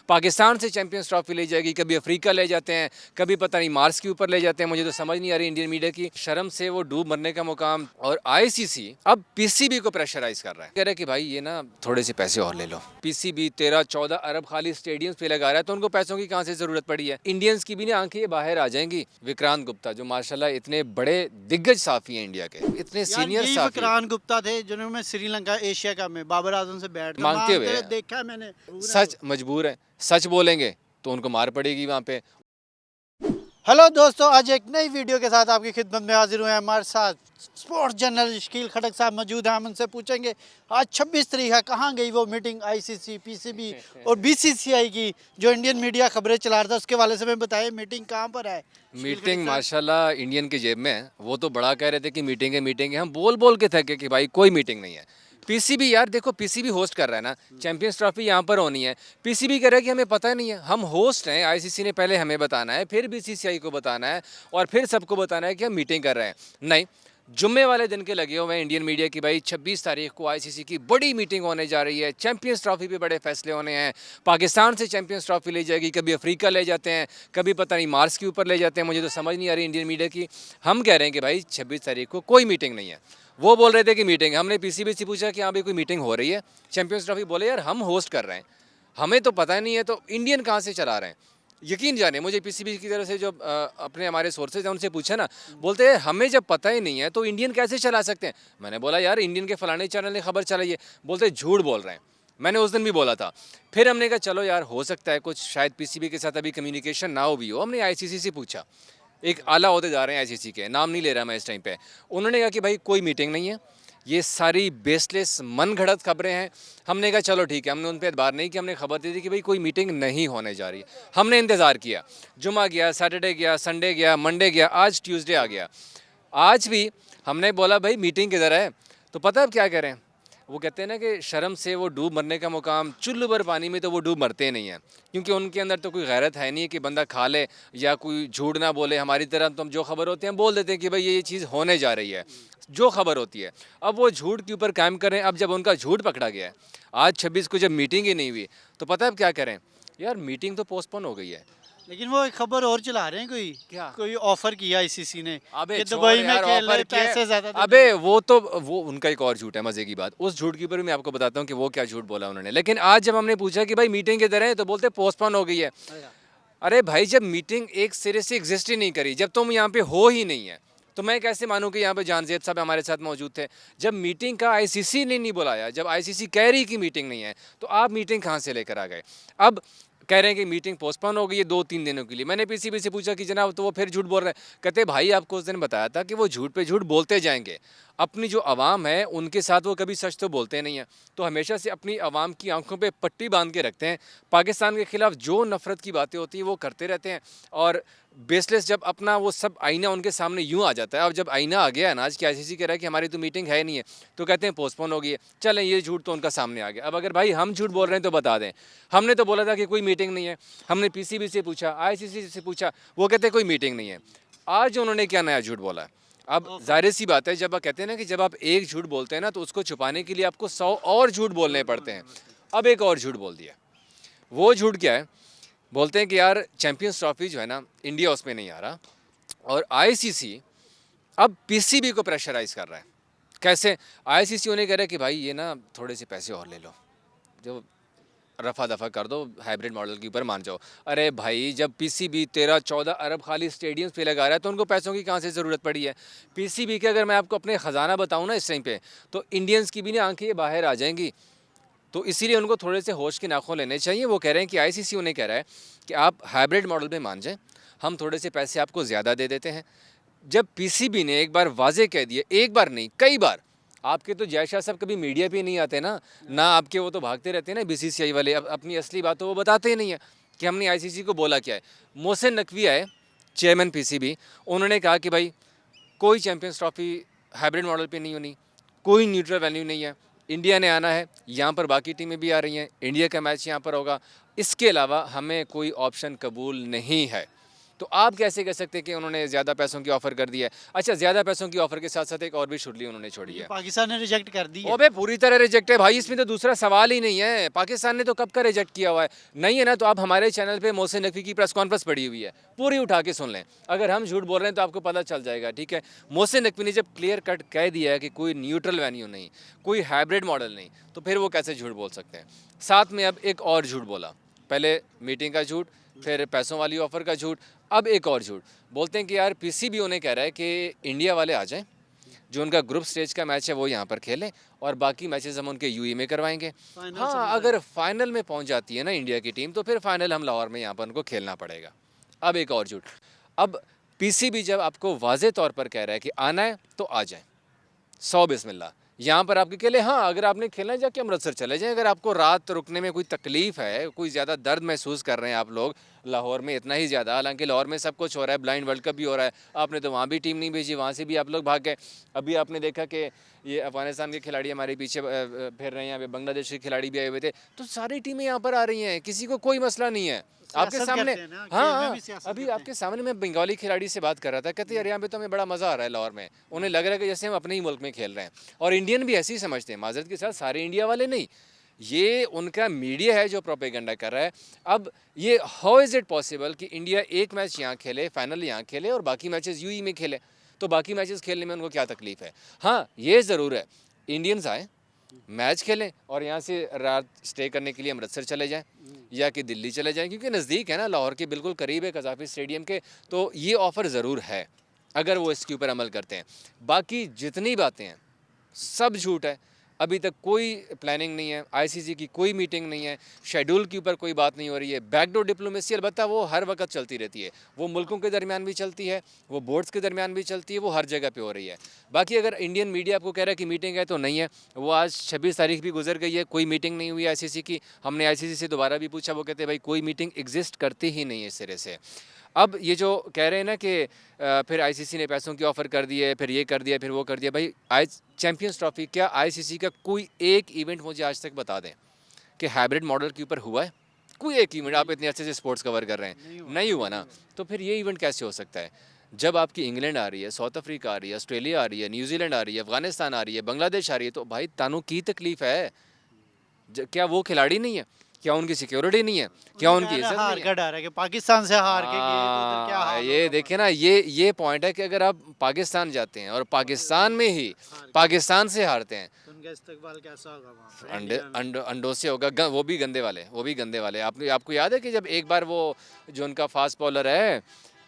पाकिस्तान से champions trophy ले जाएगी, कभी अफ्रीका ले जाते हैं, कभी पता नहीं मार्स के ऊपर ले जाते हैं। मुझे तो समझ नहीं आ रही इंडियन मीडिया की शर्म से वो डूब मरने का मुकाम। और आईसीसी अब पीसीबी को प्रेशराइज कर रहा है, कह रहा है कि भाई ये ना थोड़े से पैसे और ले लो। पीसीबी 13-14 अरब खाली स्टेडियम पे लगा रहा है, तो उनको पैसों की कहां से जरूरत पड़ी है। इंडियंस की भी ना आंखें बाहर आ जाएंगी। विक्रांत गुप्ता जो माशाल्लाह इतने बड़े दिग्गज साफी हैं इंडिया के, इतने सीनियर यही साफी विक्रांत गुप्ता थे जिन्होंने श्रीलंका एशिया कप में बाबर आजम से बैठ मांगते हुए देखा है मैंने। सच मजबूर है, सच बोलेंगे तो उनको मार पड़ेगी वहां पे। हेलो दोस्तों, आज एक नई वीडियो के साथ आपकी खिदमत में हाजिर हुए हैं। हमारे साथ स्पोर्ट्स जर्नलिस्ट शकील खटक साहब मौजूद हैं। हम उनसे पूछेंगे आज 26 तारीख है, कहाँ गई वो मीटिंग आईसीसी, पीसीबी और बीसीसीआई की जो इंडियन मीडिया खबरें चला रहा था, उसके वाले से हमें बताएं मीटिंग कहाँ पर है। मीटिंग माशाल्लाह इंडियन की जेब में है। वो तो बड़ा कह रहे थे कि मीटिंग है मीटिंग है, हम बोल बोल के थके कि भाई कोई मीटिंग नहीं है। पीसीबी यार देखो, पीसीबी होस्ट कर रहा है ना, चैंपियंस ट्रॉफी यहाँ पर होनी है। पीसीबी कह रहा है कि हमें पता नहीं है, हम होस्ट हैं। आईसीसी ने पहले हमें बताना है, फिर बीसीसीआई को बताना है और फिर सबको बताना है कि हम मीटिंग कर रहे हैं। नहीं, जुम्मे वाले दिन के लगे हुए हैं इंडियन मीडिया की भाई 26 तारीख को आईसीसी की बड़ी मीटिंग होने जा रही है। चैंपियंस ट्रॉफी पे बड़े फैसले होने हैं। पाकिस्तान से चैंपियंस ट्रॉफी ले जाएगी, कभी अफ्रीका ले जाते हैं, कभी पता नहीं मार्स के ऊपर ले जाते हैं। मुझे तो समझ नहीं आ रही इंडियन मीडिया की। हम कह रहे हैं कि भाई 26 तारीख को कोई मीटिंग नहीं है। वो बोल रहे थे कि मीटिंग है। हमने पीसीबी से पूछा कि हाँ भाई कोई मीटिंग हो रही है चैंपियंस ट्रॉफी, बोले यार हम होस्ट कर रहे हैं, हमें तो पता नहीं है, तो इंडियन कहाँ से चला रहे हैं। यकीन जाने मुझे पीसीबी की तरफ से जो अपने हमारे सोर्सेज हैं उनसे पूछा ना, बोलते हैं हमें जब पता ही नहीं है तो इंडियन कैसे चला सकते हैं। मैंने बोला यार इंडियन के फलाने चैनल ने खबर चलाई है, बोलते झूठ बोल रहे हैं। मैंने उस दिन भी बोला था। फिर हमने कहा चलो यार हो सकता है कुछ शायद पीसीबी के साथ अभी कम्युनिकेशन ना हो भी हो। हमने आईसीसी से पूछा, एक आला अहदेदार हैं आईसीसी के, नाम नहीं ले रहा मैं इस टाइम पे। उन्होंने कहा कि भाई कोई मीटिंग नहीं है, ये सारी बेसलेस मन घड़त खबरें हैं। हमने कहा चलो ठीक है, हमने उन पर एतबार नहीं किया। हमने खबर दी थी कि भाई कोई मीटिंग नहीं होने जा रही। हमने इंतज़ार किया, जुमा गया, सैटरडे गया, संडे गया, मंडे गया, आज ट्यूसडे आ गया। आज भी हमने बोला भाई मीटिंग किधर है, तो पता है अब क्या कह रहे हैं। वो कहते हैं ना कि शर्म से वो डूब मरने का मुकाम, चुल्लू भर पानी में तो वो डूब मरते नहीं हैं, क्योंकि उनके अंदर तो कोई गैरत है नहीं कि बंदा खा ले या कोई झूठ ना बोले। हमारी तरह तो हम जो खबर होती है हम बोल देते हैं कि भाई ये चीज़ होने जा रही है, जो खबर होती है। अब वो झूठ के ऊपर कायम करें। अब जब उनका झूठ पकड़ा गया है, आज 26 को जब मीटिंग ही नहीं हुई, तो पता है अब क्या करें। यार मीटिंग तो पोस्टपोन हो गई है। लेकिन वो एक खबर और चला रहे हैं, क्या? कोई ऑफर किया आईसीसी ने अबे कि छोड़ दुबई में यार, खेल ऑफर रहे, किया। पैसे ज्यादा अबे वो उनका एक और झूठ है, मजे की बात। उस झूठ के ऊपर भी मैं आपको बताता हूँ कि वो क्या झूठ बोला उन्होंने। लेकिन आज जब हमने पूछा कि भाई मीटिंग किधर है, तो बोलते पोस्टपोन हो गई है। अरे भाई जब मीटिंग एक सिरे से एग्जिस्ट ही नहीं करी, जब तुम यहाँ पे हो ही नहीं है, तो मैं कैसे मानूं कि यहाँ पे जानजेद साहब हमारे साथ मौजूद थे। जब मीटिंग का आईसीसी ने नहीं बुलाया, जब आईसीसी कह रही कि मीटिंग नहीं है, तो आप मीटिंग कहाँ से लेकर आ गए। अब कह रहे हैं कि मीटिंग पोस्टपोन हो गई है 2-3 दिनों के लिए। मैंने पीसीबी से पूछा कि जनाब, तो वो फिर झूठ बोल रहे हैं। कहते भाई आपको उस दिन बताया था कि वो झूठ पे झूठ बोलते जाएंगे। अपनी जो आवाम है उनके साथ वो कभी सच तो बोलते नहीं हैं, तो हमेशा से अपनी आवाम की आंखों पे पट्टी बांध के रखते हैं। पाकिस्तान के खिलाफ जो नफरत की बातें होती हैं वो करते रहते हैं। और बेसलेस जब अपना वो सब आईना उनके सामने यूं आ जाता है, अब जब आईना आ गया है ना, आज की आईसीसी कह रहा है कि हमारी तो मीटिंग है नहीं है, तो कहते हैं पोस्टपोन हो गई है। चलें, ये झूठ तो उनका सामने आ गया। अब अगर भाई हम झूठ बोल रहे हैं तो बता दें। हमने तो बोला था कि कोई मीटिंग नहीं है। हमने पीसीबी से पूछा, आईसीसी से पूछा, वो कहते हैं कोई मीटिंग नहीं है। आज उन्होंने क्या नया झूठ बोला है। अब जाहिर सी बात है, जब आप कहते हैं ना कि जब आप एक झूठ बोलते हैं ना, तो उसको छुपाने के लिए आपको 100 और झूठ बोलने पड़ते हैं। अब एक और झूठ बोल दिया। वो झूठ क्या है, बोलते हैं कि यार चैंपियंस ट्रॉफी जो है ना, इंडिया उसमें नहीं आ रहा, और आईसीसी अब पीसीबी को प्रेशराइज कर रहा है। कैसे? आईसीसी उन्हें कह रहा है कि भाई ये ना थोड़े से पैसे और ले लो, जो रफा दफा कर दो, हाइब्रिड मॉडल के ऊपर मान जाओ। अरे भाई जब पीसीबी 13-14 अरब खाली स्टेडियम्स पे लगा रहा है, तो उनको पैसों की कहाँ से ज़रूरत पड़ी है। पीसीबी के अगर मैं आपको अपने ख़जाना बताऊँ ना इस टाइम पे, तो इंडियंस की भी ना आंखें बाहर आ जाएंगी। तो इसीलिए उनको थोड़े से होश के नाखून लेने चाहिए। वो कह रहे हैं कि आईसीसी उन्हें कह रहा है कि आप हाइब्रिड मॉडल पे मान जाएं, हम थोड़े से पैसे आपको ज़्यादा दे देते हैं। जब पीसीबी ने एक बार वाजे कह दिए, एक बार नहीं कई बार, आपके तो जय शाह साहब कभी मीडिया पे नहीं आते ना आपके, वो तो भागते रहते हैं ना बीसीसीआई वाले। अब अपनी असली बात तो वो बताते ही नहीं है कि हमने आईसीसी को बोला क्या है। मोहसिन नकवी आए, चेयरमैन पीसीबी, उन्होंने कहा कि भाई कोई चैंपियंस ट्रॉफी हाइब्रिड मॉडल पे नहीं होनी, कोई न्यूट्रल वेन्यू नहीं है, इंडिया ने आना है, यहाँ पर बाकी टीमें भी आ रही हैं, इंडिया का मैच यहाँ पर होगा, इसके अलावा हमें कोई ऑप्शन कबूल नहीं है। तो आप कैसे कह सकते हैं कि उन्होंने ज़्यादा पैसों की ऑफ़र कर दी है? अच्छा, ज़्यादा पैसों की ऑफ़र के साथ साथ एक और भी शुडली उन्होंने छोड़ी है। पाकिस्तान ने रिजेक्ट कर दी है। अबे पूरी तरह रिजेक्ट है भाई, इसमें तो दूसरा सवाल ही नहीं है। पाकिस्तान ने तो कब का रिजेक्ट किया हुआ है। नहीं है ना तो आप हमारे चैनल पे मोहसिन नकवी की प्रेस कॉन्फ्रेंस पड़ी हुई है, पूरी उठा के सुन लें। अगर हम झूठ बोल रहे हैं तो आपको पता चल जाएगा, ठीक है। मोहसिन नकवी ने जब क्लियर कट कह दिया है कि कोई न्यूट्रल वेन्यू नहीं, कोई हाइब्रिड मॉडल नहीं, तो फिर वो कैसे झूठ बोल सकते हैं। साथ में अब एक और झूठ बोला, पहले मीटिंग का झूठ, फिर पैसों वाली ऑफ़र का झूठ, अब एक और झूठ बोलते हैं कि यार पीसीबी उन्हें कह रहा है कि इंडिया वाले आ जाएं, जो उनका ग्रुप स्टेज का मैच है वो यहाँ पर खेलें और बाकी मैचेस हम उनके यूएई में करवाएंगे। हाँ, अगर फाइनल में पहुँच जाती है ना इंडिया की टीम तो फिर फाइनल हम लाहौर में यहाँ पर उनको खेलना पड़ेगा। अब एक और झूठ, अब पीसीबी जब आपको वाज़े तौर पर कह रहा है कि आना है तो आ जाएं, 100 बिस्मिल्लाह। यहाँ पर आपके लिए हाँ, अगर आपने खेलना है जाके अमृतसर चले जाएं। अगर आपको रात रुकने में कोई तकलीफ़ है, कोई ज़्यादा दर्द महसूस कर रहे हैं आप लोग लाहौर में इतना ही ज़्यादा, हालांकि लाहौर में सब कुछ हो रहा है, ब्लाइंड वर्ल्ड कप भी हो रहा है, आपने तो वहाँ भी टीम नहीं भेजी, वहाँ से भी आप लोग भाग गए। अभी आपने देखा कि ये अफगानिस्तान के खिलाड़ी हमारे पीछे फिर रहे हैं, यहाँ पे बांग्लादेश के खिलाड़ी भी आए हुए थे, तो सारी टीमें यहाँ पर आ रही हैं, किसी को कोई मसला नहीं है। आपके सामने हाँ, अभी आपके सामने मैं बंगाली खिलाड़ी से बात कर रहा था, कहते यार यहाँ पे तो हमें बड़ा मज़ा आ रहा है लाहौर में, उन्हें लग रहा है कि जैसे हम अपने ही मुल्क में खेल रहे हैं। और इंडियन भी ऐसे ही समझते हैं, माजरत के साथ सारे इंडिया वाले नहीं, ये उनका मीडिया है जो प्रोपेगेंडा कर रहा है। अब ये हाउ इज़ इट पॉसिबल कि इंडिया एक मैच यहाँ खेले, फाइनल यहाँ खेले और बाकी मैचेस यूई में खेले, तो बाकी मैचेस खेलने में उनको क्या तकलीफ़ है। हाँ, ये ज़रूर है इंडियंस आए, मैच खेलें और यहाँ से रात स्टे करने के लिए अमृतसर चले जाएं या कि दिल्ली चले जाएं, क्योंकि नज़दीक है ना, लाहौर के बिल्कुल करीब है कज़ाफ़ी स्टेडियम के। तो ये ऑफ़र ज़रूर है अगर वो इसके ऊपर अमल करते हैं। बाकी जितनी बातें हैं सब झूठ है। अभी तक कोई प्लानिंग नहीं है, आईसीसी की कोई मीटिंग नहीं है, शेड्यूल के ऊपर कोई बात नहीं हो रही है। बैकडोर डिप्लोमेसी अलबत्ता वो हर वक्त चलती रहती है, वो मुल्कों के दरमियान भी चलती है, वो बोर्ड्स के दरमियान भी चलती है, वो हर जगह पे हो रही है। बाकी अगर इंडियन मीडिया आपको कह रहा है कि मीटिंग है तो नहीं है, वो आज 26 तारीख भी गुजर गई है, कोई मीटिंग नहीं हुई आईसीसी की। हमने आईसीसी से दोबारा भी पूछा, वो कहते हैं भाई कोई मीटिंग एग्जिस्ट करती ही नहीं है इस सिरे से। अब ये जो कह रहे हैं ना कि फिर आईसीसी ने पैसों की ऑफ़र कर दी है, फिर ये कर दिया, फिर वो कर दिया, भाई आज चैम्पियंस ट्रॉफी क्या आईसीसी का कोई एक इवेंट मुझे आज तक बता दें कि हाइब्रिड मॉडल के ऊपर हुआ है? कोई एक इवेंट, आप इतने अच्छे से स्पोर्ट्स कवर कर रहे हैं, नहीं हुआ ना, तो फिर ये इवेंट कैसे हो सकता है? जब आपकी इंग्लैंड आ रही है, साउथ अफ्रीका आ रही है, ऑस्ट्रेलिया आ रही है, न्यूजीलैंड आ रही है, अफगानिस्तान आ रही है, बांग्लादेश आ रही है, तो भाई तानू की तकलीफ़ है? क्या वो खिलाड़ी नहीं है? क्या उनकी सिक्योरिटी नहीं है? क्या उनकी इज्जत हार नहीं है? का डर है कि पाकिस्तान से हार के गए तो उधर क्या हाल ये देखिए ना, ये पॉइंट है कि अगर आप पाकिस्तान जाते हैं और पाकिस्तान में ही पाकिस्तान से हारते हैं, तो उनका इस्तकबाल कैसा होगा वहाँ पे? अंडे अंडों से होगा, वो भी गंदे वाले, वो भी गंदे वाले। आपको याद है कि जब एक बार वो जो उनका फास्ट बॉलर है,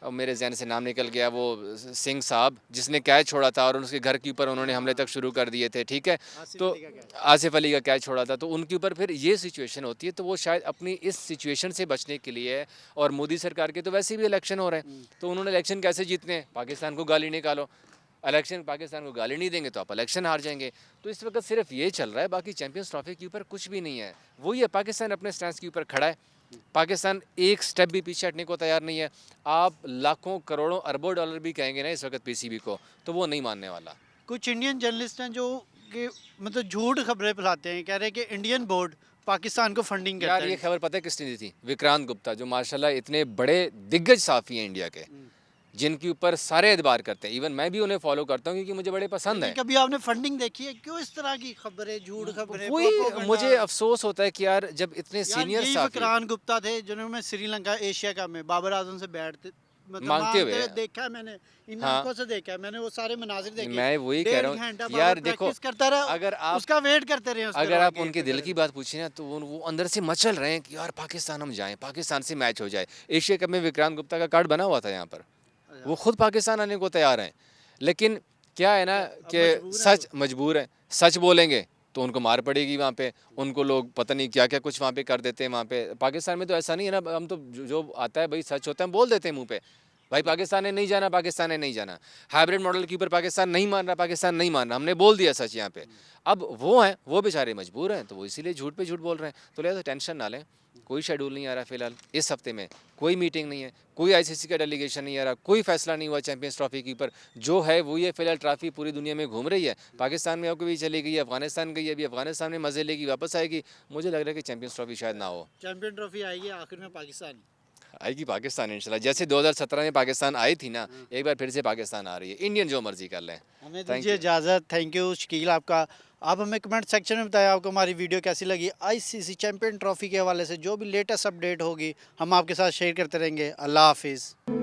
और मेरे जहन से नाम निकल गया, वो सिंह साहब, जिसने कैच छोड़ा था और उसके घर के ऊपर उन्होंने हमले तक शुरू कर दिए थे, ठीक है, तो आसिफ अली का कैच छोड़ा था, तो उनके ऊपर फिर ये सिचुएशन होती है। तो वो शायद अपनी इस सिचुएशन से बचने के लिए, और मोदी सरकार के तो वैसे भी इलेक्शन हो रहे हैं, तो उन्होंने इलेक्शन कैसे जीतने हैं? पाकिस्तान को गाली निकालो, इलेक्शन पाकिस्तान को गाली नहीं देंगे तो आप इलेक्शन हार जाएंगे। तो इस वक्त सिर्फ ये चल रहा है, बाकी चैंपियंस ट्रॉफी के ऊपर कुछ भी नहीं है। वही है, पाकिस्तान अपने स्टैंड के ऊपर खड़ा है, पाकिस्तान एक स्टेप भी पीछे हटने को तैयार नहीं है। आप लाखों करोड़ों अरबों डॉलर भी कहेंगे ना इस वक्त पीसीबी को, तो वो नहीं मानने वाला। कुछ इंडियन जर्नलिस्ट हैं जो कि मतलब झूठ खबरें फैलाते हैं, कह रहे हैं कि इंडियन बोर्ड पाकिस्तान को फंडिंग करता यार है। ये खबर पता है किसने दी थी? विक्रांत गुप्ता, जो माशाल्लाह इतने बड़े दिग्गज साफ़ी हैं इंडिया के, जिनके ऊपर सारे एतबार करते हैं। इवन मैं भी उन्हें फॉलो करता हूँ क्योंकि मुझे बड़े पसंद है। कभी आपने फंडिंग देखी है? क्यों इस तरह की खबरें, झूठ खबरें, कोई propaganda? मुझे अफसोस होता है कि यार जब इतने यार सीनियर यही साफ़ी विक्रांत गुप्ता थे जिन्होंने श्रीलंका एशिया कप में बाबर आजम से बैठते मतलब मांगते हुए देखा है मैंने, इन हाँ। आंखों से देखा है मैंने, वो सारे मनाजिर देखे। मैं वही कह रहा हूँ 1.5 घंटा यार, बाबर देखो, practice करता रहा, अगर आप उसका वेट करते रहे, अगर आप उनके दिल की बात पूछिए ना, तो वो अंदर से मचल रहे हैं कि यार पाकिस्तान हम जाएं, पाकिस्तान से मैच हो जाए। एशिया कप में विक्रांत गुप्ता का कार्ड बना हुआ था यहाँ पर, वो खुद पाकिस्तान आने को तैयार हैं, लेकिन क्या है ना कि सच मजबूर है, सच बोलेंगे तो उनको मार पड़ेगी वहाँ पे, उनको लोग पता नहीं क्या क्या कुछ वहाँ पे कर देते हैं। वहाँ पे पाकिस्तान में तो ऐसा नहीं है ना, हम तो जो आता है भाई सच होता है, हम बोल देते हैं मुँह पे, भाई पाकिस्तान ने नहीं जाना, पाकिस्तान ने नहीं जाना, हाइब्रिड मॉडल के ऊपर पाकिस्तान नहीं मान रहा, पाकिस्तान नहीं मान रहा, हमने बोल दिया सच यहाँ पे। अब वो हैं, वो बेचारे मजबूर हैं, तो वो इसीलिए झूठ पे झूठ बोल रहे हैं। तो लिहाजा टेंशन ना लें, कोई शेड्यूल नहीं आ रहा फिलहाल इस हफ्ते में, कोई मीटिंग नहीं है, कोई आईसीसी का डेलीगेशन नहीं आ रहा, कोई फैसला नहीं हुआ चैंपियंस ट्रॉफी के ऊपर। जो है वो ये फिलहाल ट्रॉफी पूरी दुनिया में घूम रही है, पाकिस्तान में होकर भी चली गई है, अफगानिस्तान गई है, अभी अफगानिस्तान में मज़े लेगी, वापस आएगी। मुझे लग रहा है कि चैंपियंस ट्रॉफी शायद ना हो। चैंपियन ट्रॉफी आएगी आखिर में पाकिस्तान। आएगी पाकिस्तान इंशाल्लाह, जैसे 2017 में पाकिस्तान आई थी ना, एक बार फिर से पाकिस्तान आ रही है। इंडियन जो मर्जी कर लें। हमें Thank दीजिए you. इजाज़त। थैंक यू शकील आपका। आप हमें कमेंट सेक्शन में बताएं आपको हमारी वीडियो कैसी लगी। आईसीसी चैंपियन ट्रॉफी के हवाले से जो भी लेटेस्ट अपडेट होगी हम आपके साथ शेयर करते रहेंगे। अल्लाह हाफिज़।